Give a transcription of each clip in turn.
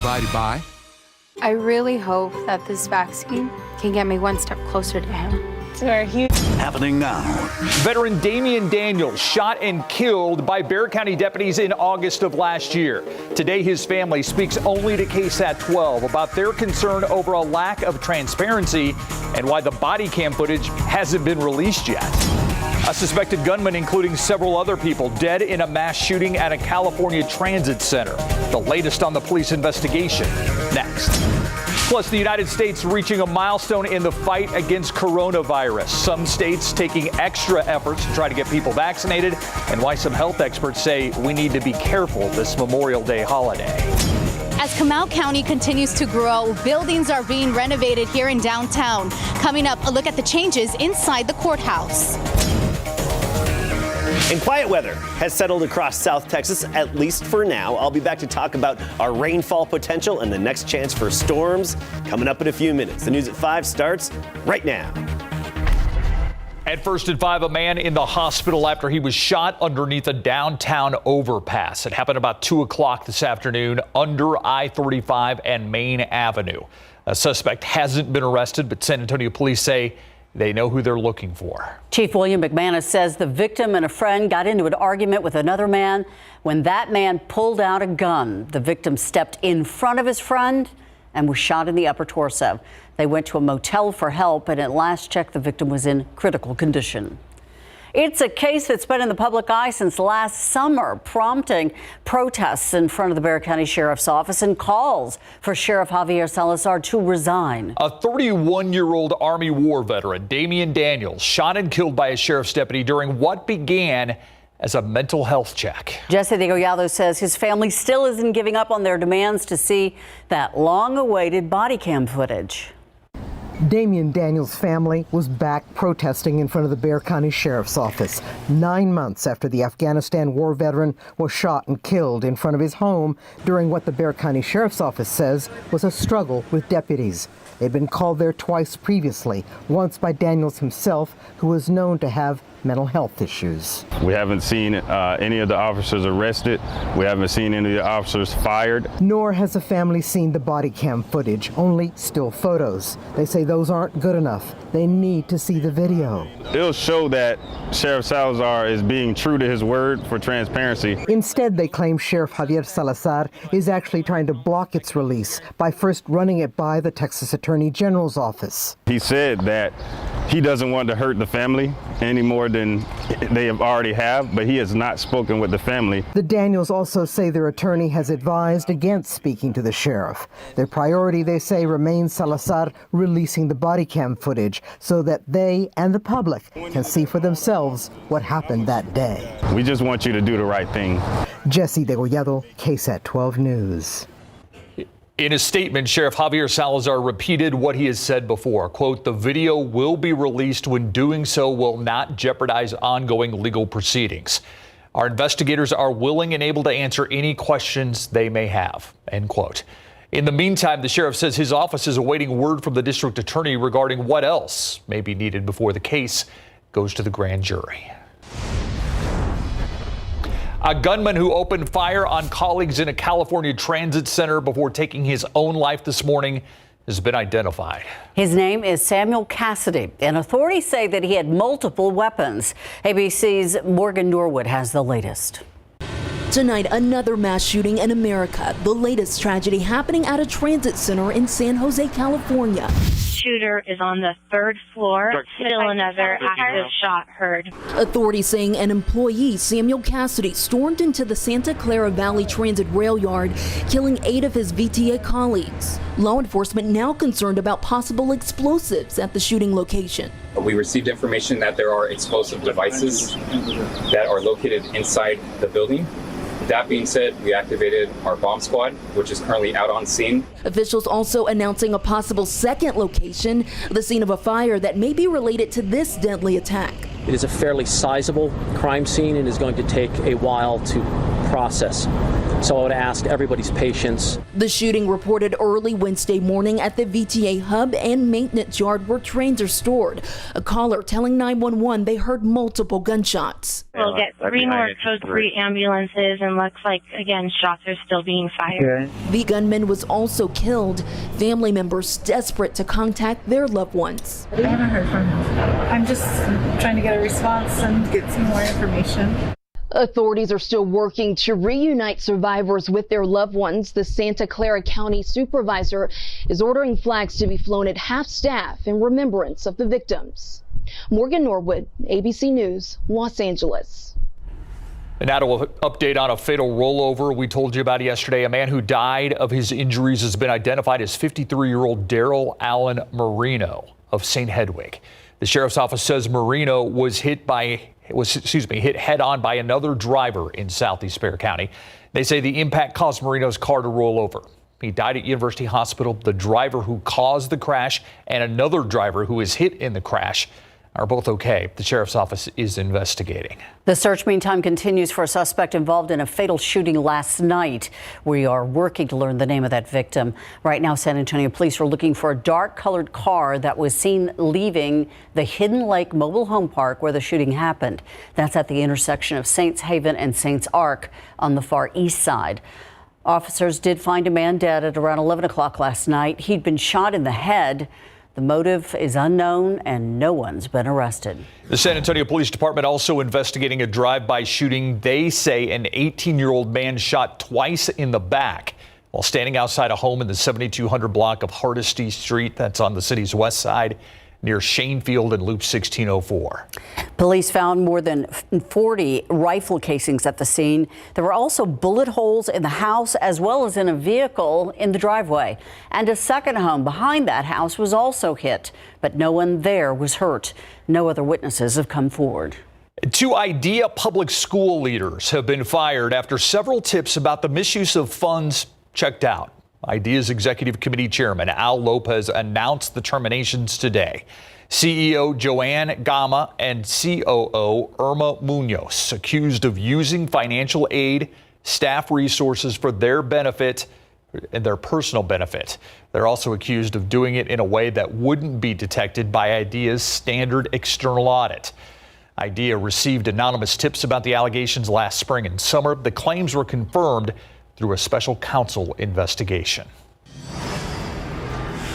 Provided by. I really hope that this vaccine can get me one step closer to him. Happening now. Veteran Damian Daniels shot and killed by Bexar County deputies in August of last year. Today, his family speaks only to KSAT 12 about their concern over a lack of transparency and why the body cam footage hasn't been released yet. A suspected gunman, including several other people, dead in a mass shooting at a California transit center. The latest on the police investigation next. Plus, the United States reaching a milestone in the fight against coronavirus. Some states taking extra efforts to try to get people vaccinated, and why some health experts say we need to be careful this Memorial Day holiday. As Comal County continues to grow, buildings are being renovated here in downtown. Coming up, a look at the changes inside the courthouse. And quiet weather has settled across South Texas, at least for now. I'll be back to talk about our rainfall potential and the next chance for storms coming up in a few minutes. The news at 5 starts right now. At first at 5, a man in the hospital after he was shot underneath a downtown overpass. It happened about 2 o'clock this afternoon under I-35 and Main Avenue. A suspect hasn't been arrested, but San Antonio police say they know who they're looking for. Chief William McManus says the victim and a friend got into an argument with another man. When that man pulled out a gun, the victim stepped in front of his friend and was shot in the upper torso. They went to a motel for help, and at last check, the victim was in critical condition. It's a case that's been in the public eye since last summer, prompting protests in front of the Bexar County Sheriff's Office and calls for Sheriff Javier Salazar to resign. A 31-year-old Army war veteran, Damian Daniels, shot and killed by a sheriff's deputy during what began as a mental health check. Jesse Degollado says his family still isn't giving up on their demands to see that long-awaited body cam footage. Damian Daniels' family was back protesting in front of the Bexar County Sheriff's Office 9 months after the Afghanistan war veteran was shot and killed in front of his home during what the Bexar County Sheriff's Office says was a struggle with deputies. They'd been called there twice previously, once by Daniels himself, who was known to have mental health issues. We haven't seen any of the officers arrested. We haven't seen any of the officers fired. Nor has the family seen the body cam footage, only still photos. They say those aren't good enough. They need to see the video. It'll show that Sheriff Salazar is being true to his word for transparency. Instead, they claim Sheriff Javier Salazar is actually trying to block its release by first running it by the Texas Attorney General's office. He said that he doesn't want to hurt the family any more than they already have, but he has not spoken with the family. The Daniels also say their attorney has advised against speaking to the sheriff. Their priority, they say, remains Salazar releasing the body cam footage so that they and the public can see for themselves what happened that day. We just want you to do the right thing. Jesse Degollado, KSAT 12 News. In a statement, Sheriff Javier Salazar repeated what he has said before. Quote, the video will be released when doing so will not jeopardize ongoing legal proceedings. Our investigators are willing and able to answer any questions they may have, end quote. In the meantime, the sheriff says his office is awaiting word from the district attorney regarding what else may be needed before the case goes to the grand jury. A gunman who opened fire on colleagues in a California transit center before taking his own life this morning has been identified. His name is Samuel Cassidy, and authorities say that he had multiple weapons. ABC's Morgan Norwood has the latest. Tonight, another mass shooting in America. The latest tragedy happening at a transit center in San Jose, California. Shooter is on the 3rd floor. Still another active shot heard. Authorities saying an employee, Samuel Cassidy, stormed into the Santa Clara Valley Transit rail yard, killing 8 of his VTA colleagues. Law enforcement now concerned about possible explosives at the shooting location. We received information that there are explosive devices that are located inside the building. That being said, we activated our bomb squad, which is currently out on scene. Officials also announcing a possible second location, the scene of a fire that may be related to this deadly attack. It is a fairly sizable crime scene and is going to take a while to process. So I would ask everybody's patience. The shooting reported early Wednesday morning at the VTA hub and maintenance yard where trains are stored. A caller telling 911 they heard multiple gunshots. We'll get 3 more code 3 ambulances, and looks like, again, shots are still being fired. The gunman was also killed. Family members desperate to contact their loved ones. I haven't heard from him. I'm just trying to get a response and get some more information. Authorities are still working to reunite survivors with their loved ones. The Santa Clara County supervisor is ordering flags to be flown at half-staff in remembrance of the victims. Morgan Norwood, ABC News, Los Angeles. And now to an update on a fatal rollover we told you about yesterday. A man who died of his injuries has been identified as 53-year-old Daryl Allen Marino of St. Hedwig. The sheriff's office says Marino was hit head on by another driver in southeast Bexar County. They say the impact caused Marino's car to roll over. He died at University Hospital. The driver who caused the crash and another driver who was hit in the crash are both okay. The sheriff's office is investigating. The search, meantime, continues for a suspect involved in a fatal shooting last night. We are working to learn the name of that victim. Right now, San Antonio police are looking for a dark-colored car that was seen leaving the Hidden Lake Mobile Home Park where the shooting happened. That's at the intersection of Saints Haven and Saints Ark on the far east side. Officers did find a man dead at around 11 o'clock last night. He'd been shot in the head. The motive is unknown and no one's been arrested. The San Antonio Police Department also investigating a drive-by shooting. They say an 18-year-old man shot twice in the back while standing outside a home in the 7200 block of Hardesty Street. That's on the city's west side near Shanefield and Loop 1604. Police found more than 40 rifle casings at the scene. There were also bullet holes in the house as well as in a vehicle in the driveway. And a second home behind that house was also hit, but no one there was hurt. No other witnesses have come forward. 2 IDEA public school leaders have been fired after several tips about the misuse of funds checked out. IDEA's Executive Committee Chairman Al Lopez announced the terminations today. CEO Joanne Gama and COO Irma Munoz accused of using financial aid, staff resources for their benefit and their personal benefit. They're also accused of doing it in a way that wouldn't be detected by IDEA's standard external audit. IDEA received anonymous tips about the allegations last spring and summer. The claims were confirmed through a special counsel investigation.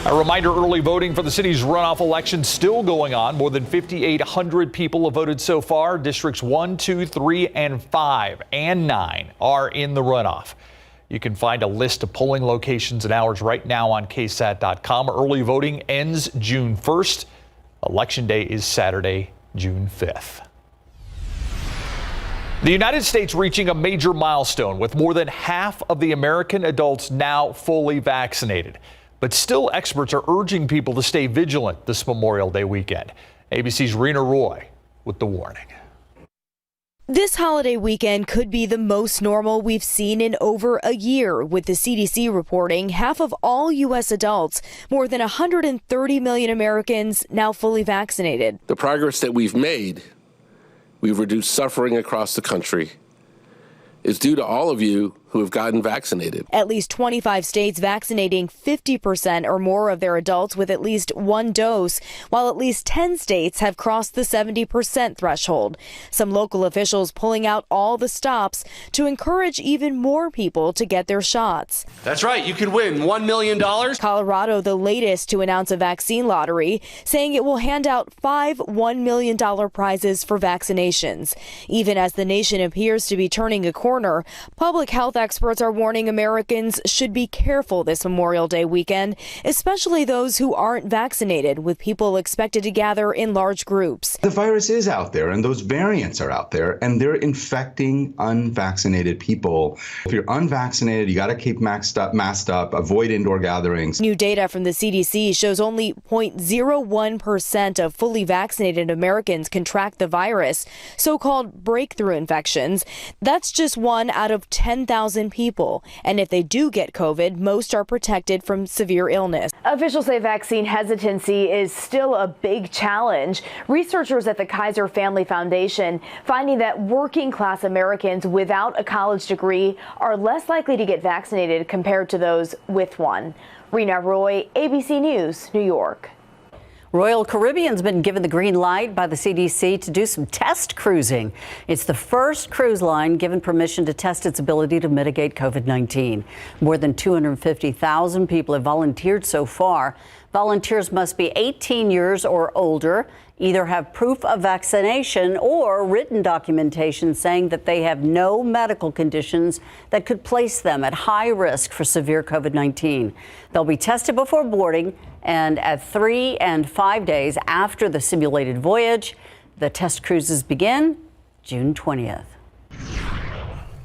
A reminder, early voting for the city's runoff election still going on. More than 5,800 people have voted so far. Districts 1, 2, 3, and 5 and 9 are in the runoff. You can find a list of polling locations and hours right now on KSAT.com. Early voting ends June 1st. Election day is Saturday, June 5th. The United States reaching a major milestone with more than half of the American adults now fully vaccinated. But still, experts are urging people to stay vigilant this Memorial Day weekend. ABC's Rena Roy with the warning. This holiday weekend could be the most normal we've seen in over a year, with the CDC reporting half of all U.S. adults, more than 130 million Americans, now fully vaccinated. The progress that we've made, we've reduced suffering across the country, is due to all of you who have gotten vaccinated. At least 25 states vaccinating 50% or more of their adults with at least one dose, while at least 10 states have crossed the 70% threshold. Some local officials pulling out all the stops to encourage even more people to get their shots. That's right, you could win $1 million. Colorado, the latest to announce a vaccine lottery, saying it will hand out 5 $1 million prizes for vaccinations. Even as the nation appears to be turning a corner, public health experts are warning Americans should be careful this Memorial Day weekend, especially those who aren't vaccinated, with people expected to gather in large groups. The virus is out there and those variants are out there and they're infecting unvaccinated people. If you're unvaccinated, you got to keep masked up, avoid indoor gatherings. New data from the CDC shows only 0.01% of fully vaccinated Americans contract the virus, so-called breakthrough infections. That's just 1 out of 10,000 8,000 people. And if they do get COVID, most are protected from severe illness. Officials say vaccine hesitancy is still a big challenge. Researchers at the Kaiser Family Foundation finding that working class Americans without a college degree are less likely to get vaccinated compared to those with one. Rena Roy, ABC News, New York. Royal Caribbean's been given the green light by the CDC to do some test cruising. It's the first cruise line given permission to test its ability to mitigate COVID-19. More than 250,000 people have volunteered so far. Volunteers must be 18 years or older, either have proof of vaccination or written documentation saying that they have no medical conditions that could place them at high risk for severe COVID-19. They'll be tested before boarding and at 3 and 5 days after the simulated voyage. The test cruises begin June 20th.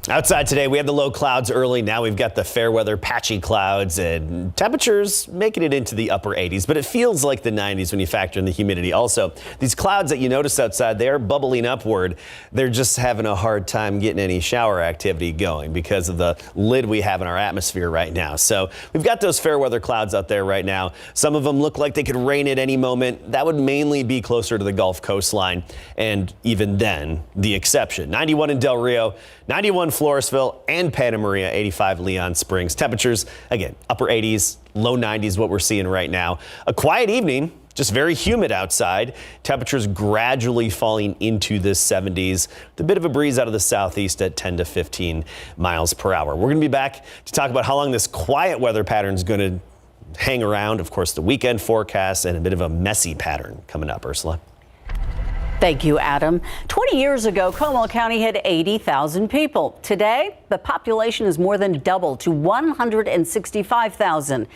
Outside today, we had the low clouds early. Now we've got the fair weather patchy clouds and temperatures making it into the upper 80s, but it feels like the 90s when you factor in the humidity. Also, these clouds that you notice outside, they are bubbling upward. They're just having a hard time getting any shower activity going because of the lid we have in our atmosphere right now. So we've got those fair weather clouds out there right now. Some of them look like they could rain at any moment. That would mainly be closer to the Gulf coastline, and even then, the exception. 91 in Del Rio, 91 Floresville and Santa Maria, 85 Leon Springs. Temperatures, again, upper 80s, low 90s, what we're seeing right now. A quiet evening, just very humid outside. Temperatures gradually falling into the 70s. With a bit of a breeze out of the southeast at 10 to 15 miles per hour. We're going to be back to talk about how long this quiet weather pattern is going to hang around. Of course, the weekend forecast and a bit of a messy pattern coming up. Ursula. Thank you, Adam. 20 years ago, Comal County had 80,000 people. Today, the population is more than doubled to 165,000.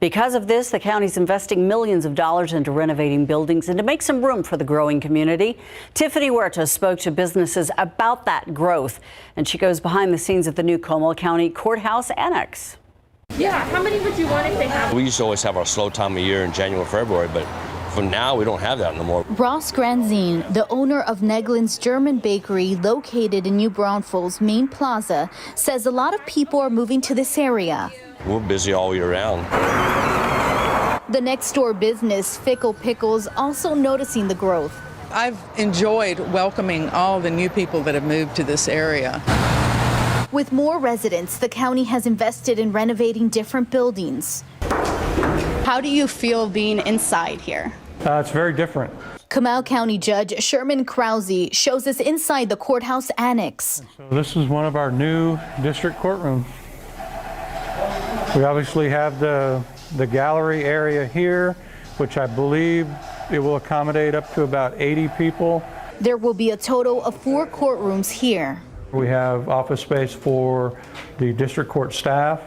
Because of this, the county's investing millions of dollars into renovating buildings and to make some room for the growing community. Tiffany Huerta spoke to businesses about that growth, and she goes behind the scenes at the new Comal County Courthouse Annex. Yeah, how many would you want if they have? We used to always have our slow time of year in January, February, but for now, we don't have that no more. Ross Granzine, the owner of Neglin's German Bakery located in New Braunfels' main plaza, says a lot of people are moving to this area. We're busy all year round. The next door business, Fickle Pickles, also noticing the growth. I've enjoyed welcoming all the new people that have moved to this area. With more residents, the county has invested in renovating different buildings. How do you feel being inside here? It's very different. Comal County Judge Sherman Krause shows us inside the courthouse annex. So this is one of our new district courtrooms. We obviously have the gallery area here, which I believe it will accommodate up to about 80 people. There will be a total of 4 courtrooms here. We have office space for the district court staff,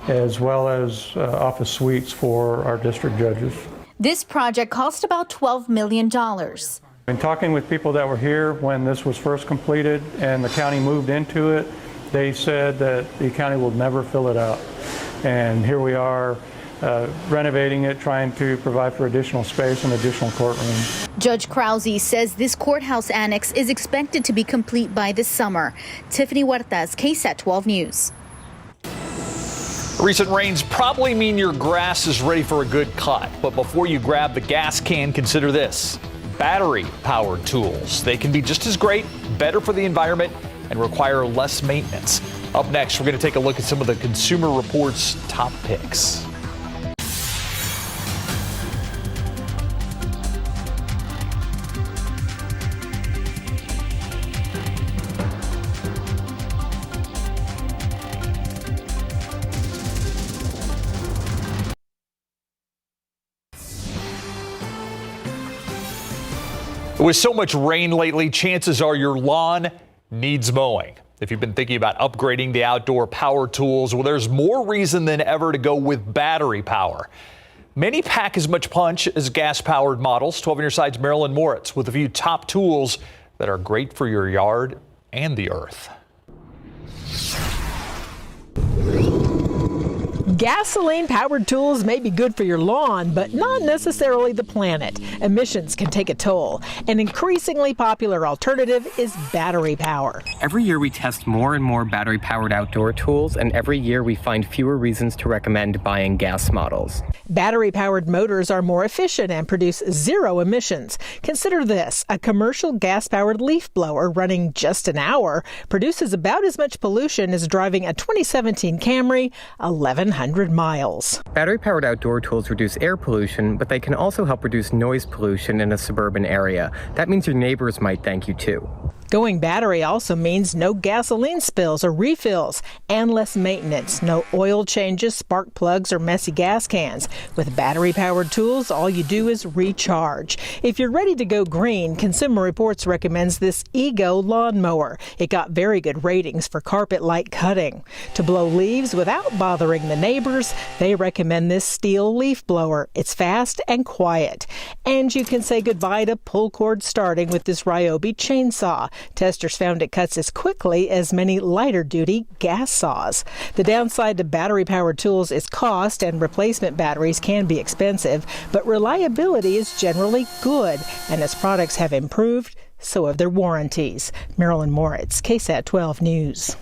as well as office suites for our district judges. This project cost about $12 million. In talking with people that were here when this was first completed and the county moved into it, they said that the county will never fill it out. And here we are renovating it, trying to provide for additional space and additional courtrooms. Judge Krause says this courthouse annex is expected to be complete by this summer. Tiffany Huertas, KSAT 12 News. Recent rains probably mean your grass is ready for a good cut. But before you grab the gas can, consider this. Battery-powered tools. They can be just as great, better for the environment, and require less maintenance. Up next, we're going to take a look at some of the Consumer Report's top picks. With so much rain lately, chances are your lawn needs mowing. If you've been thinking about upgrading the outdoor power tools, well, there's more reason than ever to go with battery power. Many pack as much punch as gas-powered models. 12 on your side's Marilyn Moritz with a few top tools that are great for your yard and the earth. Gasoline-powered tools may be good for your lawn, but not necessarily the planet. Emissions can take a toll. An increasingly popular alternative is battery power. Every year we test more and more battery-powered outdoor tools, and every year we find fewer reasons to recommend buying gas models. Battery-powered motors are more efficient and produce zero emissions. Consider this: a commercial gas-powered leaf blower running just an hour produces about as much pollution as driving a 2017 Camry 1,100 miles. Battery-powered outdoor tools reduce air pollution, but they can also help reduce noise pollution in a suburban area. That means your neighbors might thank you too. Going battery also means no gasoline spills or refills and less maintenance. No oil changes, spark plugs, or messy gas cans. With battery-powered tools, all you do is recharge. If you're ready to go green, Consumer Reports recommends this Ego lawnmower. It got very good ratings for carpet light cutting. To blow leaves without bothering the neighbors, they recommend this steel leaf blower. It's fast and quiet. And you can say goodbye to pull cord starting with this Ryobi chainsaw. Testers found it cuts as quickly as many lighter-duty gas saws. The downside to battery-powered tools is cost, and replacement batteries can be expensive, but reliability is generally good, and as products have improved, so have their warranties. Marilyn Moritz, KSAT 12 News.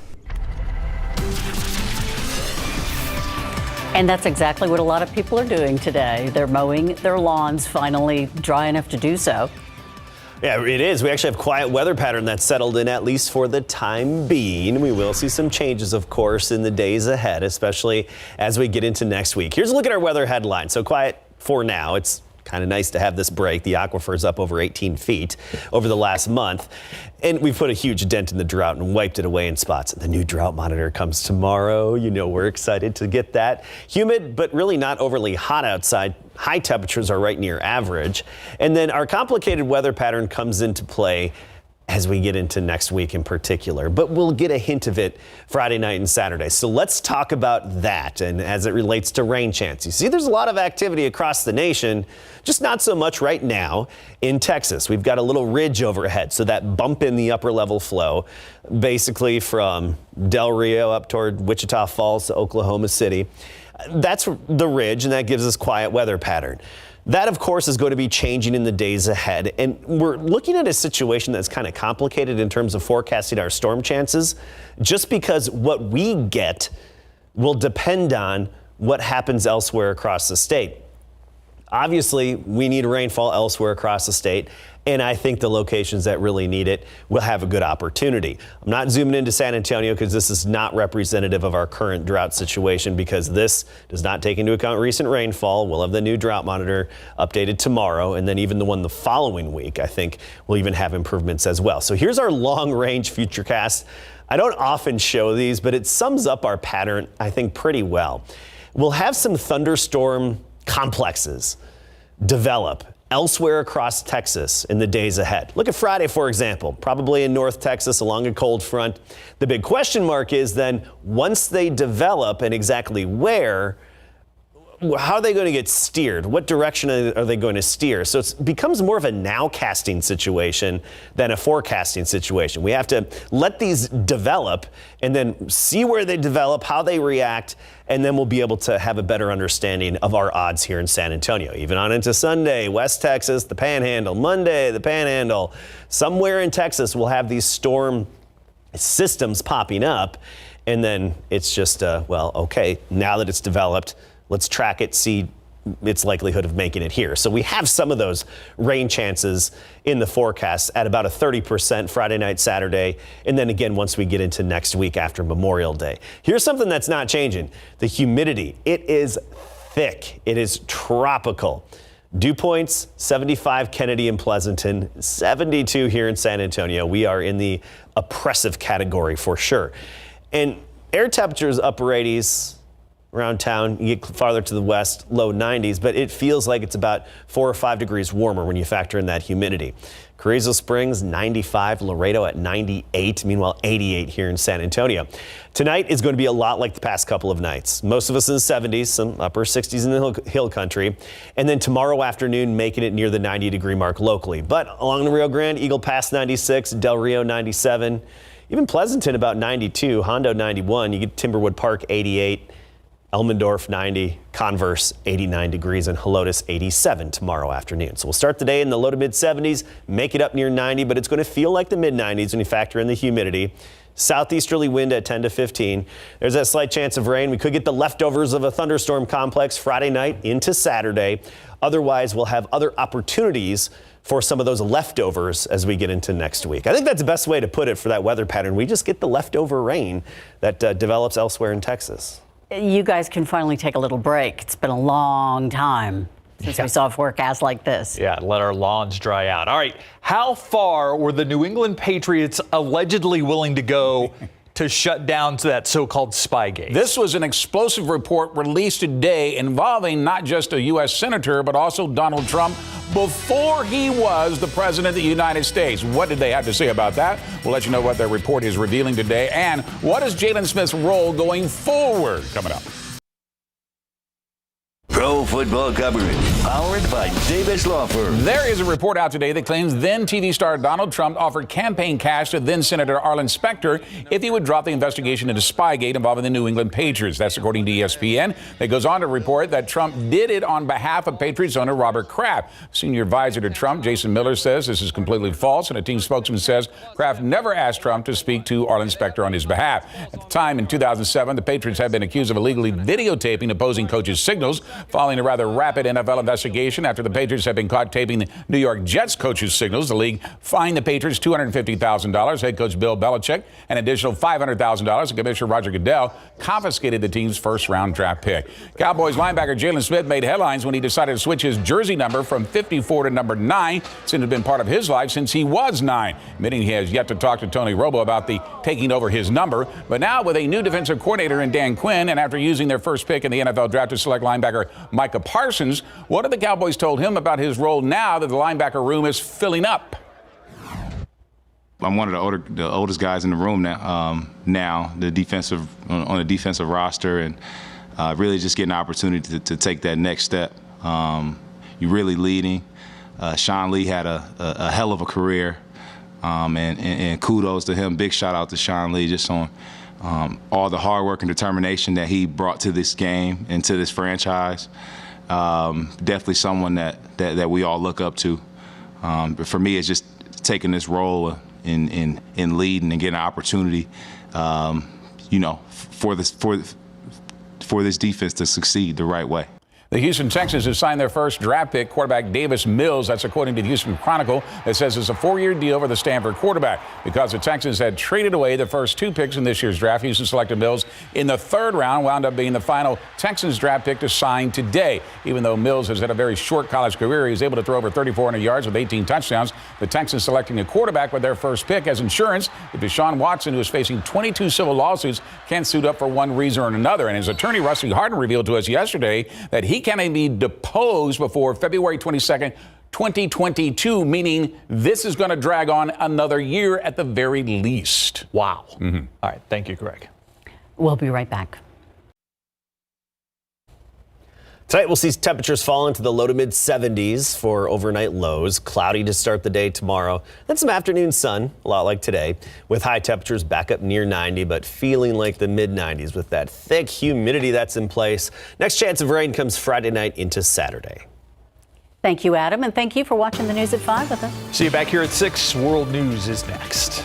And that's exactly what a lot of people are doing today. They're mowing their lawns, finally dry enough to do so. Yeah, it is. We actually have quiet weather pattern that's settled in, at least for the time being. We will see some changes, of course, in the days ahead, especially as we get into next week. Here's a look at our weather headline. So quiet for now. It's kind of nice to have this break. The aquifer is up over 18 feet over the last month. And we've put a huge dent in the drought and wiped it away in spots. The new drought monitor comes tomorrow. You know, we're excited to get that. Humid, but really not overly hot outside. High temperatures are right near average. And then our complicated weather pattern comes into play as we get into next week in particular, but we'll get a hint of it Friday night and Saturday. So let's talk about that, and as it relates to rain chance. You see, there's a lot of activity across the nation, just not so much right now in Texas. We've got a little ridge overhead, so that bump in the upper level flow, basically from Del Rio up toward Wichita Falls to Oklahoma City. That's the ridge, and that gives us quiet weather pattern. That, of course, is going to be changing in the days ahead, and we're looking at a situation that's kind of complicated in terms of forecasting our storm chances, just because what we get will depend on what happens elsewhere across the state. Obviously, we need rainfall elsewhere across the state, and I think the locations that really need it will have a good opportunity. I'm not zooming into San Antonio because this is not representative of our current drought situation, because this does not take into account recent rainfall. We'll have the new drought monitor updated tomorrow, and then even the one the following week, I think, will even have improvements as well. So here's our long-range futurecast. I don't often show these, but it sums up our pattern, I think, pretty well. We'll have some thunderstorm complexes develop elsewhere across Texas in the days ahead. Look at Friday, for example, probably in North Texas along a cold front. The big question mark is then, once they develop and exactly where, how are they going to get steered? What direction are they going to steer? So it becomes more of a nowcasting situation than a forecasting situation. We have to let these develop and then see where they develop, how they react, and then we'll be able to have a better understanding of our odds here in San Antonio. Even on into Sunday, West Texas, the Panhandle, Monday, the Panhandle. Somewhere in Texas, we'll have these storm systems popping up, and then it's just, well, okay, now that it's developed, let's track it, see its likelihood of making it here. So we have some of those rain chances in the forecast at about a 30% Friday night, Saturday, and then again once we get into next week after Memorial Day. Here's something that's not changing: the humidity. It is thick. It is tropical. Dew points 75 Kennedy and Pleasanton, 72 here in San Antonio. We are in the oppressive category for sure. And air temperatures upper 80s. Around town, you get farther to the west, low 90s, but it feels like it's about 4 or 5 degrees warmer when you factor in that humidity. Carrizo Springs, 95, Laredo at 98, meanwhile 88 here in San Antonio. Tonight is going to be a lot like the past couple of nights. Most of us in the 70s, some upper 60s in the hill country, and then tomorrow afternoon making it near the 90-degree mark locally. But along the Rio Grande, Eagle Pass 96, Del Rio 97, even Pleasanton about 92, Hondo 91, you get Timberwood Park 88. Elmendorf 90, Converse 89 degrees, and Helotes 87 tomorrow afternoon. So we'll start the day in the low to mid 70s, make it up near 90, but it's going to feel like the mid 90s when you factor in the humidity. Southeasterly wind at 10 to 15. There's that slight chance of rain. We could get the leftovers of a thunderstorm complex Friday night into Saturday. Otherwise, we'll have other opportunities for some of those leftovers as we get into next week. I think that's the best way to put it for that weather pattern. We just get the leftover rain that develops elsewhere in Texas. You guys can finally take a little break. It's been a long time since we saw a forecast like this. Yeah, let our lawns dry out. All right, how far were the New England Patriots allegedly willing to go to shut down to that so-called Spygate? This was an explosive report released today involving not just a U.S. senator, but also Donald Trump before he was the president of the United States. What did they have to say about that? We'll let you know what their report is revealing today. And what is Jalen Smith's role going forward? Coming up. Pro football coverage, powered by Davis Law Firm. There is a report out today that claims then TV star Donald Trump offered campaign cash to then Senator Arlen Specter if he would drop the investigation into Spygate involving the New England Patriots. That's according to ESPN. It goes on to report that Trump did it on behalf of Patriots owner Robert Kraft. Senior advisor to Trump, Jason Miller, says this is completely false, and a team spokesman says Kraft never asked Trump to speak to Arlen Specter on his behalf. At the time, in 2007, the Patriots had been accused of illegally videotaping opposing coaches' signals, following a rather rapid NFL investigation after the Patriots had been caught taping the New York Jets coaches' signals. The league fined the Patriots $250,000. Head coach Bill Belichick an additional $500,000. And Commissioner Roger Goodell confiscated the team's first-round draft pick. Cowboys linebacker Jalen Smith made headlines when he decided to switch his jersey number from 54 to number 9, since it had been part of his life since he was 9. Admitting he has yet to talk to Tony Romo about the taking over his number. But now with a new defensive coordinator in Dan Quinn, and after using their first pick in the NFL draft to select linebacker Micah Parsons, what have the Cowboys told him about his role now that the linebacker room is filling up? I'm one of the oldest guys in the room now. On the defensive roster, and really just getting an opportunity to take that next step. You're really leading. Sean Lee had a hell of a career, and kudos to him. Big shout out to Sean Lee just on all the hard work and determination that he brought to this game and to this franchise. Definitely someone that we all look up to. But for me, it's just taking this role in leading and getting an opportunity, for this defense to succeed the right way. The Houston Texans have signed their first draft pick, quarterback Davis Mills. That's according to the Houston Chronicle. That says it's a 4-year deal for the Stanford quarterback. Because the Texans had traded away the first 2 picks in this year's draft, Houston selected Mills in the 3rd round, wound up being the final Texans draft pick to sign today. Even though Mills has had a very short college career, he was able to throw over 3,400 yards with 18 touchdowns. The Texans selecting a quarterback with their first pick as insurance if Deshaun Watson, who is facing 22 civil lawsuits, can't suit up for one reason or another. And his attorney, Rusty Hardin, revealed to us yesterday that he can't be deposed before February 22nd, 2022, meaning this is going to drag on another year at the very least. Wow. Mm-hmm. All right. Thank you, Greg. We'll be right back. Tonight, we'll see temperatures fall into the low to mid 70s for overnight lows. Cloudy to start the day tomorrow. Then some afternoon sun, a lot like today, with high temperatures back up near 90, but feeling like the mid 90s with that thick humidity that's in place. Next chance of rain comes Friday night into Saturday. Thank you, Adam, and thank you for watching the news at 5 with us. See you back here at 6. World News is next.